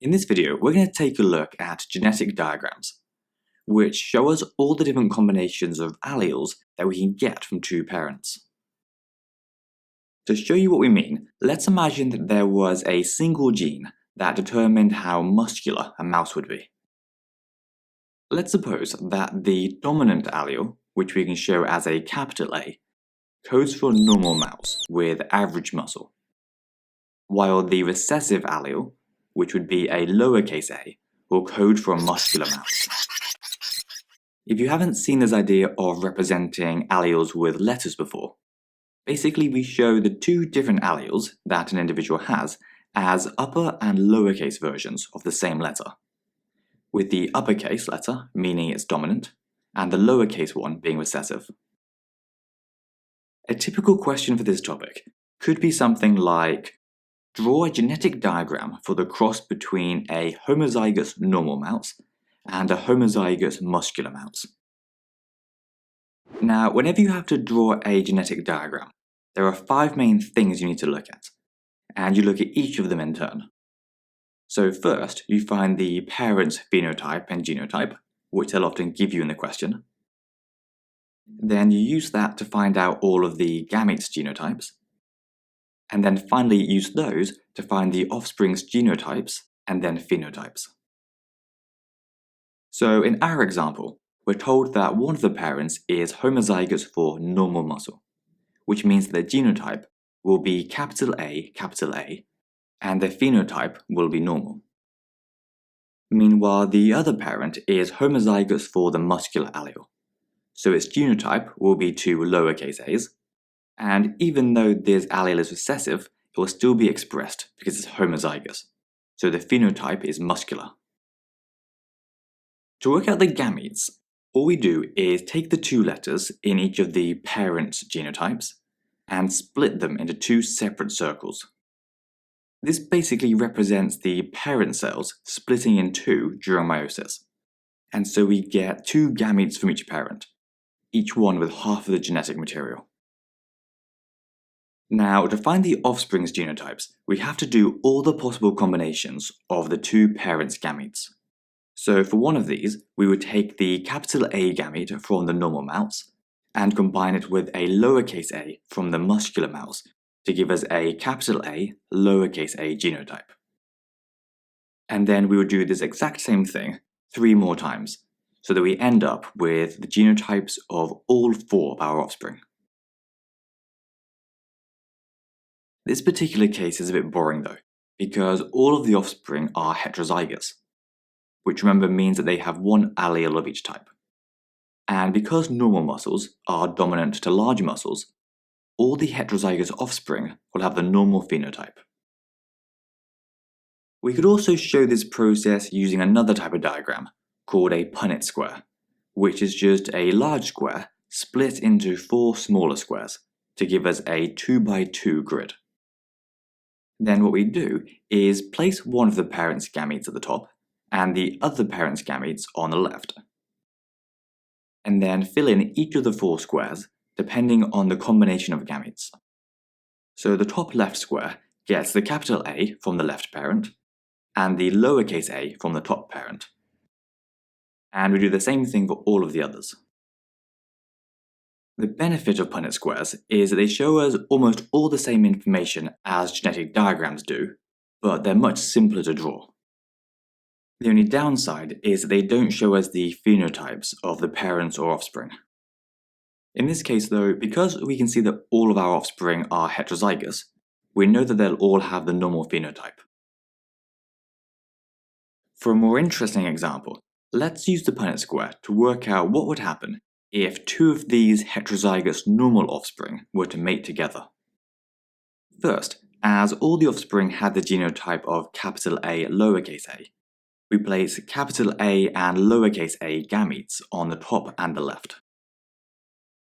In this video, we're going to take a look at genetic diagrams, which show us all the different combinations of alleles that we can get from two parents. To show you what we mean, let's imagine that there was a single gene that determined how muscular a mouse would be. Let's suppose that the dominant allele, which we can show as a capital A, codes for a normal mouse with average muscle, while the recessive allele, which would be a lowercase a, will code for a muscular mouse. If you haven't seen this idea of representing alleles with letters before, basically we show the two different alleles that an individual has as upper and lowercase versions of the same letter, with the uppercase letter meaning it's dominant, and the lowercase one being recessive. A typical question for this topic could be something like, draw a genetic diagram for the cross between a homozygous normal mouse and a homozygous muscular mouse. Now, whenever you have to draw a genetic diagram, there are 5 main things you need to look at, and you look at each of them in turn. So first, you find the parent's phenotype and genotype, which they'll often give you in the question. Then you use that to find out all of the gametes' genotypes, and then finally use those to find the offspring's genotypes and then phenotypes. So in our example, we're told that one of the parents is homozygous for normal muscle, which means that the genotype will be capital A, and the phenotype will be normal. Meanwhile, the other parent is homozygous for the muscular allele, so its genotype will be 2 lowercase a's, and even though this allele is recessive, it will still be expressed because it's homozygous, so the phenotype is muscular. To work out the gametes, all we do is take the 2 letters in each of the parent's genotypes and split them into 2 separate circles. This basically represents the parent cells splitting in 2 during meiosis, and so we get 2 gametes from each parent, each one with half of the genetic material. Now, to find the offspring's genotypes, we have to do all the possible combinations of the 2 parents' gametes. So for one of these, we would take the capital A gamete from the normal mouse and combine it with a lowercase a from the muscular mouse to give us a capital A, lowercase a genotype. And then we would do this exact same thing 3 more times, so that we end up with the genotypes of all 4 of our offspring. This particular case is a bit boring though, because all of the offspring are heterozygous, which remember means that they have one allele of each type. And because normal muscles are dominant to large muscles, all the heterozygous offspring will have the normal phenotype. We could also show this process using another type of diagram called a Punnett Square, which is just a large square split into 4 smaller squares to give us a 2x2 grid. Then what we do is place one of the parent's gametes at the top and the other parent's gametes on the left, and then fill in each of the 4 squares depending on the combination of gametes. So the top left square gets the capital A from the left parent and the lowercase a from the top parent. And we do the same thing for all of the others. The benefit of Punnett squares is that they show us almost all the same information as genetic diagrams do, but they're much simpler to draw. The only downside is that they don't show us the phenotypes of the parents or offspring. In this case though, because we can see that all of our offspring are heterozygous, we know that they'll all have the normal phenotype. For a more interesting example, let's use the Punnett square to work out what would happen if 2 of these heterozygous normal offspring were to mate together. First, as all the offspring had the genotype of capital A lowercase a, we place capital A and lowercase a gametes on the top and the left.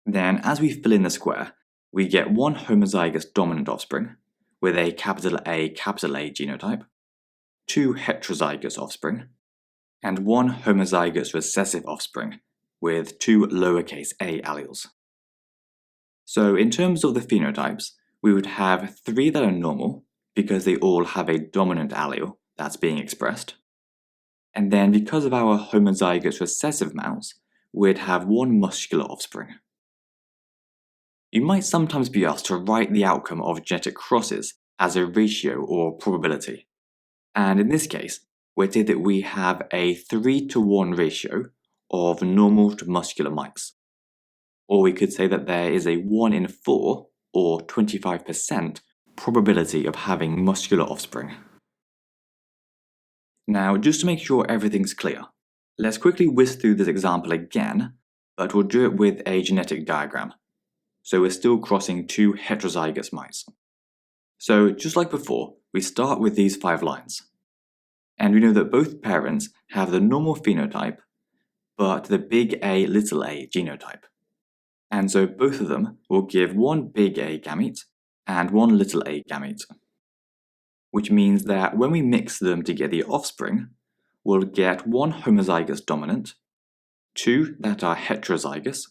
Then, as we fill in the square, we get 1 homozygous dominant offspring with a capital A genotype, 2 heterozygous offspring, and 1 homozygous recessive offspring with 2 lowercase a alleles. So in terms of the phenotypes, we would have 3 that are normal because they all have a dominant allele that's being expressed. And then because of our homozygous recessive mouse, we'd have one muscular offspring. You might sometimes be asked to write the outcome of genetic crosses as a ratio or probability. And in this case, we'd say that we have a 3-to-1 ratio of normal to muscular mice. Or we could say that there is a 1 in 4, or 25%, probability of having muscular offspring. Now, just to make sure everything's clear, let's quickly whiz through this example again, but we'll do it with a genetic diagram. So we're still crossing two heterozygous mice. So just like before, we start with these 5 lines. And we know that both parents have the normal phenotype, but the big A little a genotype. And so both of them will give one big A gamete and one little a gamete. Which means that when we mix them to get the offspring, we'll get one homozygous dominant, 2 that are heterozygous,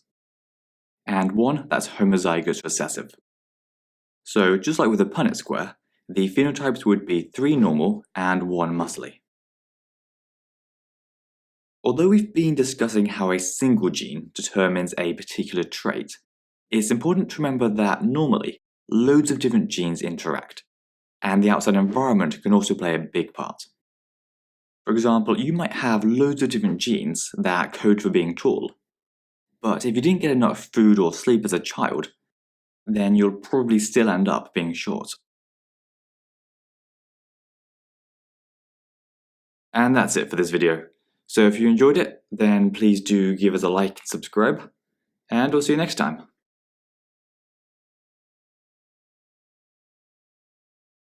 and 1 that's homozygous recessive. So just like with the Punnett Square, the phenotypes would be 3 normal and 1 muscly. Although we've been discussing how a single gene determines a particular trait, it's important to remember that normally, loads of different genes interact, and the outside environment can also play a big part. For example, you might have loads of different genes that code for being tall, but if you didn't get enough food or sleep as a child, then you'll probably still end up being short. And that's it for this video. So if you enjoyed it, then please do give us a like and subscribe, and we'll see you next time.